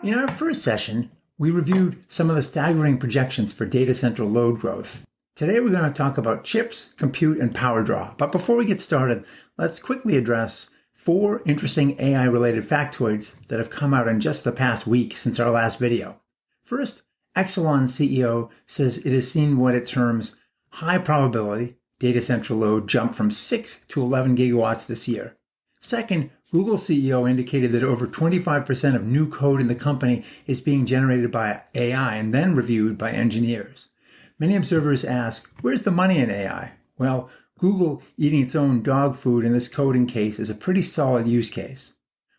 In our first session, we reviewed some of the staggering projections for data center load growth. Today we're going to talk about chips, compute, and power draw. But before we get started, let's quickly address 4 interesting AI-related factoids that have come out in just the past week since our last video. First, Exelon's CEO says it has seen what it terms high probability data center load jump from 6 to 11 gigawatts this year. Second, Google CEO indicated that over 25% of new code in the company is being generated by AI and then reviewed by engineers. Many observers ask, where's the money in AI? Well, Google eating its own dog food in this coding case is a pretty solid use case.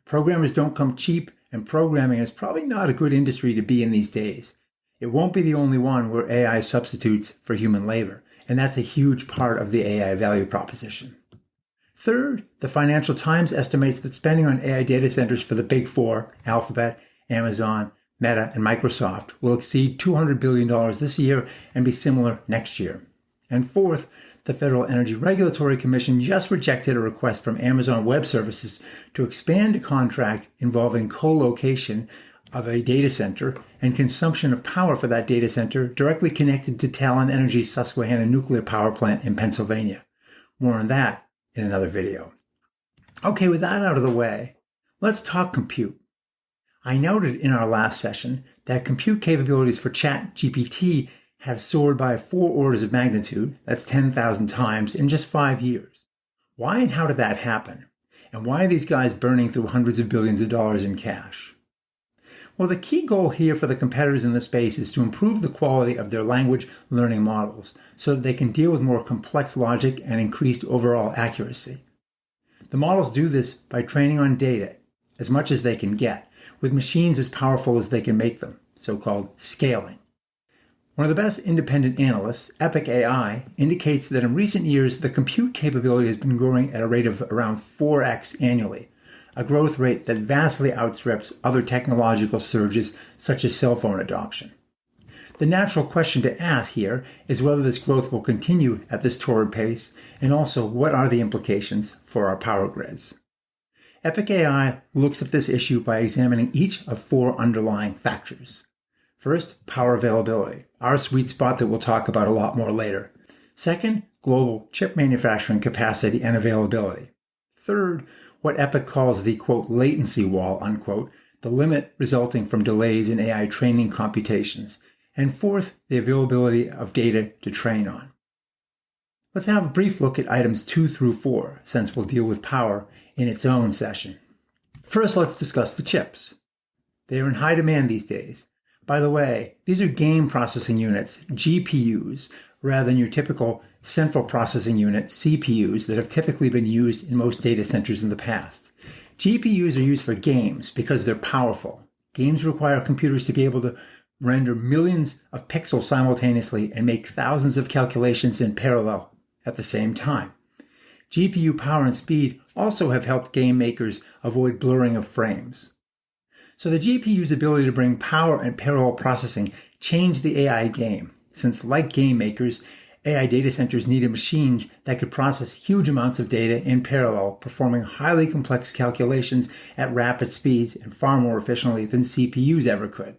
Programmers don't come cheap, and programming is probably not a good industry to be in these days. It won't be the only one where AI substitutes for human labor, and that's a huge part of the AI value proposition. Third, the Financial Times estimates that spending on AI data centers for the Big Four, Alphabet, Amazon, Meta, and Microsoft, will exceed $200 billion this year and be similar next year. And fourth, the Federal Energy Regulatory Commission just rejected a request from Amazon Web Services to expand a contract involving co-location of a data center and consumption of power for that data center directly connected to Talon Energy's Susquehanna nuclear power plant in Pennsylvania. More on that in another video. Okay, with that out of the way, let's talk compute. I noted in our last session that compute capabilities for ChatGPT have soared by 4 orders of magnitude, that's 10,000 times, in just 5 years. Why and how did that happen? And why are these guys burning through hundreds of billions of dollars in cash? Well, the key goal here for the competitors in the space is to improve the quality of their language learning models so that they can deal with more complex logic and increased overall accuracy. The models do this by training on data as much as they can get, with machines as powerful as they can make them, so-called scaling. One of the best independent analysts, Epic AI, indicates that in recent years, the compute capability has been growing at a rate of around 4x annually, a growth rate that vastly outstrips other technological surges such as cell phone adoption. The natural question to ask here is whether this growth will continue at this torrid pace, and also what are the implications for our power grids. Epic AI looks at this issue by examining each of 4 underlying factors. First, power availability, our sweet spot that we'll talk about a lot more later. Second, global chip manufacturing capacity and availability. Third, what Epic calls the, quote, latency wall, unquote, the limit resulting from delays in AI training computations. And fourth, the availability of data to train on. Let's have a brief look at items 2 through 4, since we'll deal with power in its own session. First, let's discuss the chips. They are in high demand these days. By the way, these are game processing units, GPUs, rather than your typical central processing unit, CPUs, that have typically been used in most data centers in the past. GPUs are used for games because they're powerful. Games require computers to be able to render millions of pixels simultaneously and make thousands of calculations in parallel at the same time. GPU power and speed also have helped game makers avoid blurring of frames. So the GPU's ability to bring power and parallel processing changed the AI game, since like game makers, AI data centers needed machines that could process huge amounts of data in parallel, performing highly complex calculations at rapid speeds and far more efficiently than CPUs ever could.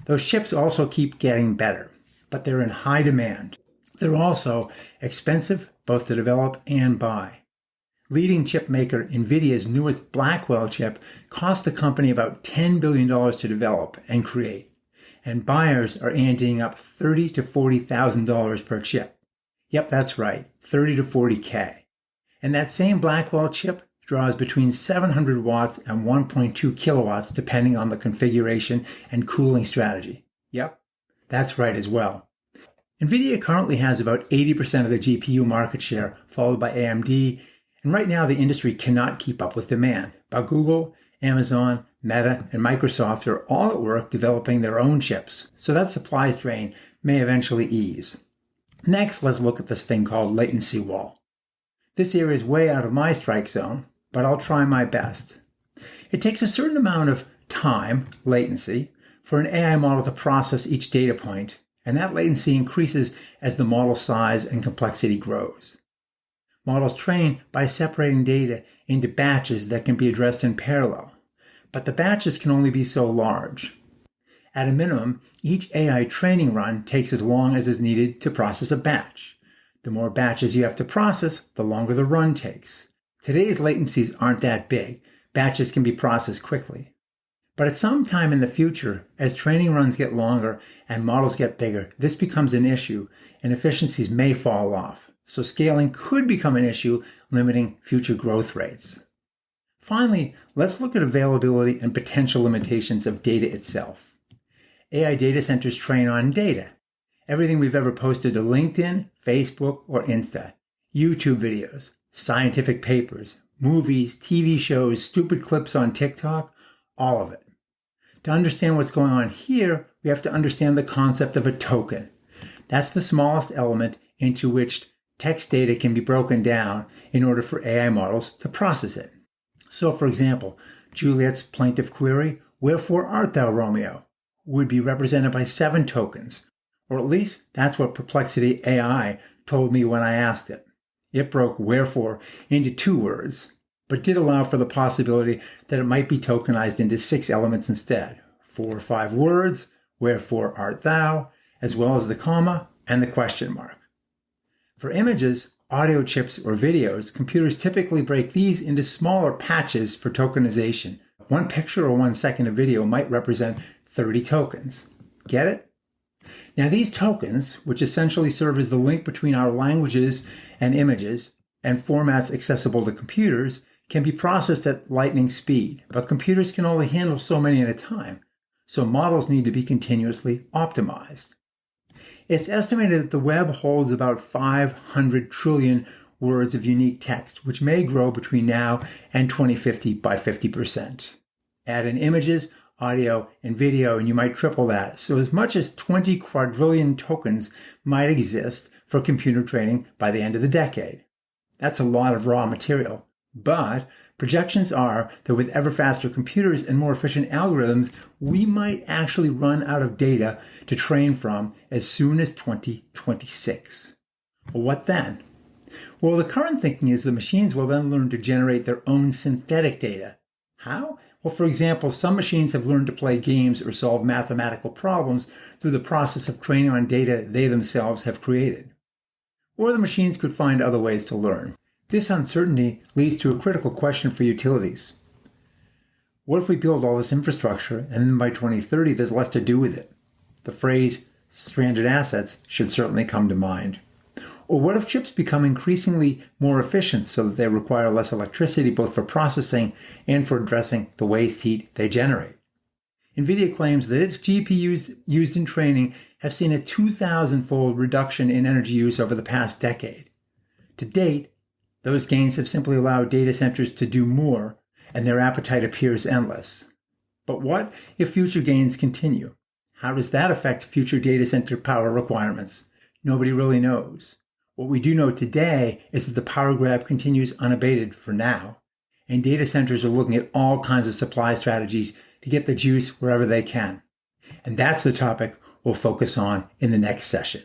Those chips also keep getting better, but they're in high demand. They're also expensive both to develop and buy. Leading chip maker Nvidia's newest Blackwell chip cost the company about $10 billion to develop and create, and buyers are anteing up $30,000 to $40,000 per chip. Yep, that's right, $30,000 to $40,000. And that same Blackwell chip draws between 700 watts and 1.2 kilowatts depending on the configuration and cooling strategy. Yep, that's right as well. Nvidia currently has about 80% of the GPU market share, followed by AMD, and right now the industry cannot keep up with demand. But Google, Amazon, Meta, and Microsoft are all at work developing their own chips, so that supply strain may eventually ease. Next, let's look at this thing called latency wall. This area is way out of my strike zone, but I'll try my best. It takes a certain amount of time, latency, for an AI model to process each data point, and that latency increases as the model size and complexity grows. Models train by separating data into batches that can be addressed in parallel. but the batches can only be so large. At a minimum, each AI training run takes as long as is needed to process a batch. The more batches you have to process, the longer the run takes. Today's latencies aren't that big. Batches can be processed quickly. But at some time in the future, as training runs get longer and models get bigger, this becomes an issue and efficiencies may fall off. So scaling could become an issue, limiting future growth rates. Finally, let's look at availability and potential limitations of data itself. AI data centers train on data. Everything we've ever posted to LinkedIn, Facebook, or Insta. YouTube videos, scientific papers, movies, TV shows, stupid clips on TikTok, all of it. To understand what's going on here, we have to understand the concept of a token. That's the smallest element into which text data can be broken down in order for AI models to process it. So, for example, Juliet's plaintive query, "Wherefore art thou, Romeo?" would be represented by 7 tokens, or at least that's what Perplexity AI told me when I asked it. It broke "wherefore" into 2 words, but did allow for the possibility that it might be tokenized into 6 elements instead, 4 or 5 words, "Wherefore art thou," as well as the comma and the question mark. For images, audio chips, or videos, computers typically break these into smaller patches for tokenization. 1 picture or 1 second of video might represent 30 tokens. Get it? Now these tokens, which essentially serve as the link between our languages and images and formats accessible to computers, can be processed at lightning speed, but computers can only handle so many at a time, so models need to be continuously optimized. It's estimated that the web holds about 500 trillion words of unique text, which may grow between now and 2050 by 50%. Add in images, audio, and video, and you might triple that. So as much as 20 quadrillion tokens might exist for computer training by the end of the decade. That's a lot of raw material. But projections are that with ever faster computers and more efficient algorithms, we might actually run out of data to train from as soon as 2026. Well, what then? Well, the current thinking is the machines will then learn to generate their own synthetic data. How? Well, for example, some machines have learned to play games or solve mathematical problems through the process of training on data they themselves have created. Or the machines could find other ways to learn. This uncertainty leads to a critical question for utilities. What if we build all this infrastructure and then by 2030 there's less to do with it? The phrase stranded assets should certainly come to mind. Or what if chips become increasingly more efficient so that they require less electricity both for processing and for addressing the waste heat they generate? Nvidia claims that its GPUs used in training have seen a 2,000-fold reduction in energy use over the past decade. To date, those gains have simply allowed data centers to do more, and their appetite appears endless. But what if future gains continue? How does that affect future data center power requirements? Nobody really knows. What we do know today is that the power grab continues unabated for now, and data centers are looking at all kinds of supply strategies to get the juice wherever they can. And that's the topic we'll focus on in the next session.